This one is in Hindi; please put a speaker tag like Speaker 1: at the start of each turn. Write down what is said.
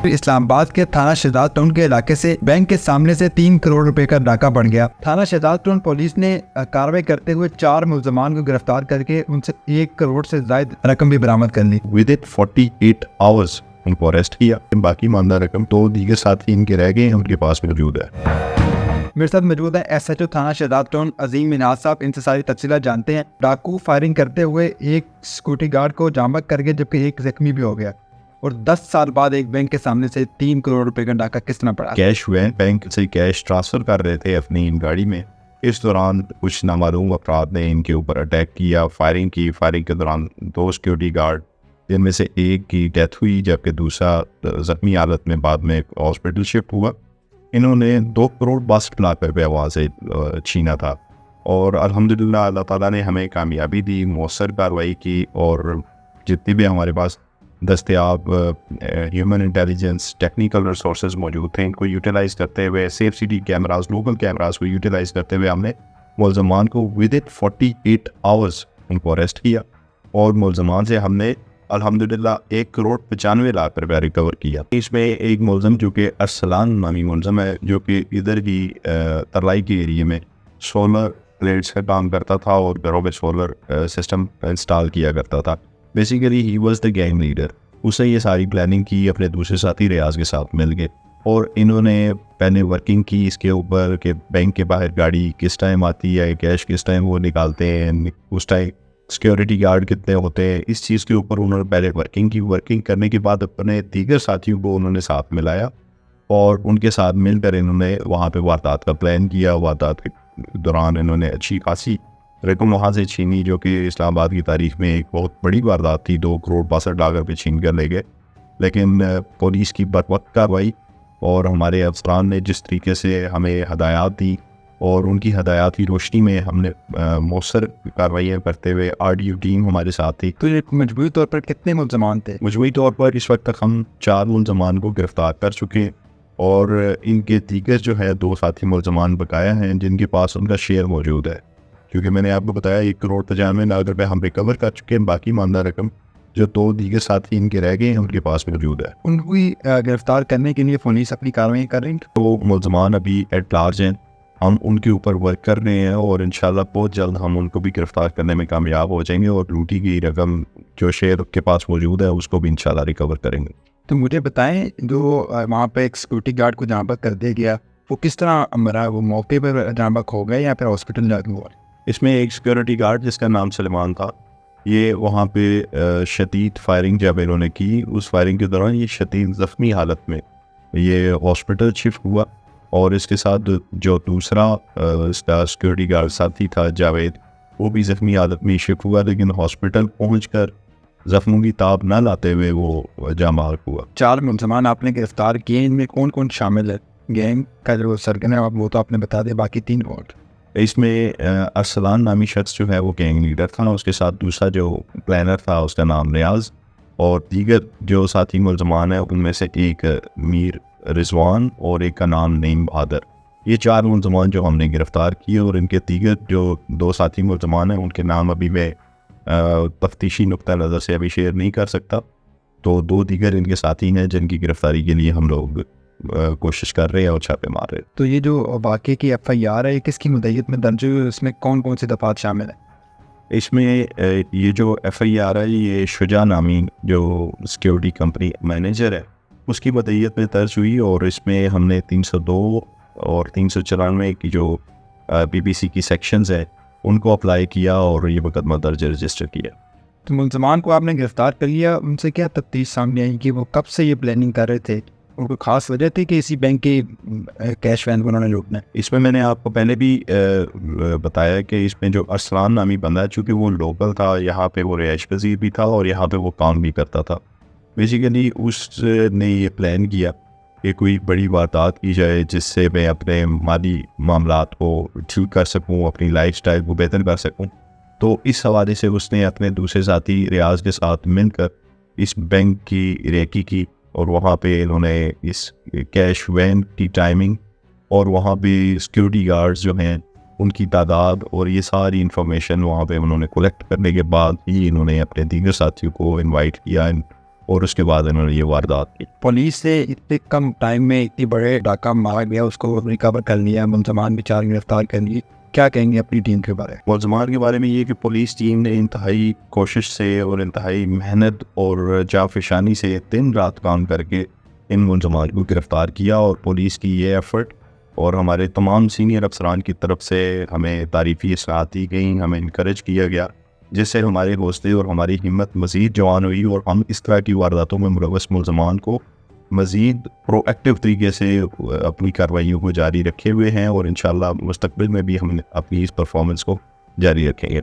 Speaker 1: इस्लामाबाद के थाना शहजाद टाउन के इलाके से बैंक के सामने से 3 करोड़ रुपए का डाका पड़ गया। थाना शहजाद टाउन पुलिस ने कार्रवाई करते हुए 4 मुल्जमान को गिरफ्तार करके उनसे 1 करोड़ से ज्यादा रकम भी बरामद कर ली।
Speaker 2: विदिन 48 आवर्स उनको अरेस्ट किया। बाकी मामला रकम 2 दीगर साथी इनके रह गए हैं, उनके पास मौजूद है।
Speaker 1: मेरे साथ मौजूद है SHO थाना शहजाद टाउन अजीम मिनाज साहब। इनसे सारी तफसीलात जानते हैं। डाकू फायरिंग करते हुए एक सिक्योरिटी गार्ड को जामक कर गए, जबकि एक जख्मी भी हो गया। और 10 साल बाद एक बैंक के सामने से 3 करोड़ रुपए का डाका किस तरह पड़ा?
Speaker 2: कैश हुए, बैंक से कैश ट्रांसफर कर रहे थे अपनी इन गाड़ी में। इस दौरान कुछ नामालूम अफराद ने इनके ऊपर अटैक किया, फायरिंग की। फायरिंग के दौरान 2 सिक्योरिटी गार्ड, जिनमें से एक की डेथ हुई जबकि दूसरा जख्मी हालत में बाद में हॉस्पिटल शिफ्ट हुआ। इन्होंने 2 करोड़ 62 लाख रुपये वहाँ से छीना था और अल्हम्दुलिल्लाह अल्लाह ताला ने हमें कामयाबी दी, मौसर कार्रवाई की और जितनी भी हमारे पास दस्तयाब ह्यूमन इंटेलिजेंस टेक्निकल रिसोर्सेज मौजूद थे, इनको यूटिलाइज़ करते हुए safe city cameras, local cameras को यूटिलाइज़ करते हुए हमने मुल्ज़मान को विदिन 48 आवर्स उनको अरेस्ट किया और मुल्ज़मान से हमने अल्हम्दुलिल्लाह 1 करोड़ 95 लाख रुपया रिकवर किया। इसमें एक मुल्ज़म जो कि अरसलान नामी मुल्ज़म है, जो कि इधर की तरलाई के एरिए में सोलर प्लेट्स का काम करता था और घरों में सोलर सिस्टम इंस्टॉल किया करता था। Basically he was the gang leader. उसने ये सारी प्लानिंग की अपने दूसरे साथी रियाज के साथ मिल के, और इन्होंने पहले वर्किंग की इसके ऊपर कि बैंक के बाहर गाड़ी किस टाइम आती है, कैश किस टाइम वो निकालते हैं, उस टाइम सिक्योरिटी गार्ड कितने होते हैं। इस चीज़ के ऊपर उन्होंने पहले वर्किंग की। वर्किंग करने के बाद अपने दीगर साथियों को उन्होंने साथ मिलाया और उनके साथ मिलकर इन्होंने वहाँ पे वारदात का प्लान किया। वारदात के दौरान इन्होंने अच्छी खासी रकम वहाँ से छीनी, जो कि इस्लामाबाद की तारीख में एक बहुत बड़ी वारदात थी। 2 करोड़ 62 लाख रुपये छीन कर ले गए। लेकिन पुलिस की बरवक्त कार्रवाई और हमारे अफसरान ने जिस तरीके से हमें हदायत दी और उनकी हदायत की रोशनी में हमने मौसर कार्रवाइयाँ करते हुए RDU टीम हमारे साथ थी।
Speaker 1: तो ये मजबूरी तौर पर कितने मुल्जमान थे?
Speaker 2: मजबूरी तौर पर इस वक्त तक हम 4 मुल्जमान को गिरफ्तार कर चुके हैं और इनके दीगर जो है 2 साथी मुल्जमान बकाया हैं, जिनके पास उनका शेयर मौजूद है। क्योंकि मैंने आपको बताया 1 करोड़ 95 लाख रुपये हम रिकवर कर चुके हैं। बाकी मामला रकम जो 2 दीगर साथी इनके रह गए हैं उनके पास मौजूद है।
Speaker 1: उनको गिरफ्तार करने के लिए पुलिस अपनी कार्रवाई कर रही है।
Speaker 2: तो मुल्जमान अभी एट लार्ज हैं, हम उनके ऊपर वर्क कर रहे हैं और इंशाल्लाह बहुत जल्द हम उनको भी गिरफ्तार करने में कामयाब हो जाएंगे और लूटी की रकम जो शेयर के पास मौजूद है उसको भी इंशाल्लाह रिकवर करेंगे।
Speaker 1: तो मुझे बताएं, जो वहाँ पे एक सिक्योरिटी गार्ड को जहाँ पर कर दिया गया, वो किस तरह मरा? वो मौके पर जहाँ पर हो गया या फिर हॉस्पिटल जाके हुआ?
Speaker 2: इसमें एक सिक्योरिटी गार्ड जिसका नाम सलमान था, ये वहाँ पे शदीद फायरिंग जब इन्होंने की, उस फायरिंग के दौरान ये शदीद ज़ख्मी हालत में ये हॉस्पिटल शिफ्ट हुआ और इसके साथ जो दूसरा इसका सिक्योरिटी गार्ड साथी था जावेद, वो भी ज़ख्मी हालत में शिफ्ट हुआ। लेकिन हॉस्पिटल पहुंचकर ज़ख्मों की ताब ना लाते हुए वो जामाल हुआ।
Speaker 1: 4 मुल्जमान आपने गिरफ्तार किए, इनमें कौन कौन शामिल है? गैंग का जो सरगना है वो तो आपने बता दिया, बाकी 3 कौन?
Speaker 2: इसमें अरसलान नामी शख्स जो है वो गैंग लीडर था, उसके साथ दूसरा जो प्लानर था उसका नाम रियाज, और दीगर जो साथी मुल्जमान है उनमें से एक मीर रिजवान और एक का नाम नईम बहादुर। ये 4 मुल्जमान जो हमने गिरफ्तार किए और इनके दीगर जो 2 साथी मुल्जमान हैं उनके नाम अभी मैं तफ्तीशी नुक्ता नज़र से अभी शेयर नहीं कर सकता। तो 2 दीगर इनके साथी हैं जिनकी गिरफ्तारी के लिए हम लोग कोशिश कर रहे हैं और छापे मार रहे हैं।
Speaker 1: तो ये जो वाक़े की FIR है, ये किसकी मुद्दत में दर्ज हुई? इसमें कौन कौन से दफ़ात शामिल है?
Speaker 2: इसमें ये जो FIR है ये शुजा नामी जो सिक्योरिटी कंपनी मैनेजर है उसकी मुद्दत में दर्ज हुई और इसमें हमने 302 और 394 की जो BBC की सेक्शंस है उनको अप्लाई किया और ये मुकदमा दर्ज रजिस्टर किया।
Speaker 1: तो मुल्जमान को आपने गिरफ्तार कर लिया, उनसे क्या तफ्तीश सामने आई कि वो कब से ये प्लानिंग कर रहे थे? उनको खास वजह थी कि इसी बैंक के कैश वैन को उन्होंने लूटना है?
Speaker 2: इसमें मैंने आपको पहले भी बताया कि इसमें जो अरसलान नामी बंदा है, चूँकि वो लोकल था, यहाँ पे वो रिहाइश पजीर भी था और यहाँ पे वो काम भी करता था। बेसिकली उसने ये प्लान किया कि कोई बड़ी वारदात की जाए जिससे मैं अपने माली मामलात को ठीक कर सकूँ, अपनी लाइफस्टाइल को बेहतर कर सकूँ। तो इस हवाले से उसने अपने दूसरे साथी रियाज के साथ मिलकर इस बैंक की रेकी की और वहाँ पे इन्होंने इस कैश वैन की टाइमिंग और वहाँ पे सिक्योरिटी गार्ड्स जो हैं उनकी तादाद और ये सारी इन्फॉर्मेशन वहाँ पे उन्होंने कलेक्ट करने के बाद ही इन्होंने अपने दीगर साथियों को इनवाइट किया और उसके बाद इन्होंने ये वारदात की।
Speaker 1: पुलिस ने इतने कम टाइम में इतनी बड़े डाका मार लिया, उसको रिकवर कर लिया, मुलजमान भी 4 गिरफ्तार कर लिए। क्या कहेंगे अपनी टीम के बारे में?
Speaker 2: मुलजमान के बारे में ये कि पुलिस टीम ने इंतहाई कोशिश से और इंतहाई मेहनत और जाफिशानी से दिन रात काम करके इन मुलजमान को गिरफ़्तार किया, और पुलिस की ये एफ़र्ट और हमारे तमाम सीनियर अफसरान की तरफ से हमें तारीफ़ी इसरात दी गई, हमें इनकरेज किया गया, जिससे हमारे हौसले और हमारी हिम्मत मज़ीद जवान हुई, और हम इस तरह की वारदातों में मुलव्वस मुलजमान को मज़ीद प्रोएक्टिव तरीके से अपनी कार्रवाइयों को जारी रखे हुए हैं, और इंशाअल्लाह मुस्तक़बिल में भी हम अपनी इस परफॉर्मेंस को जारी रखेंगे।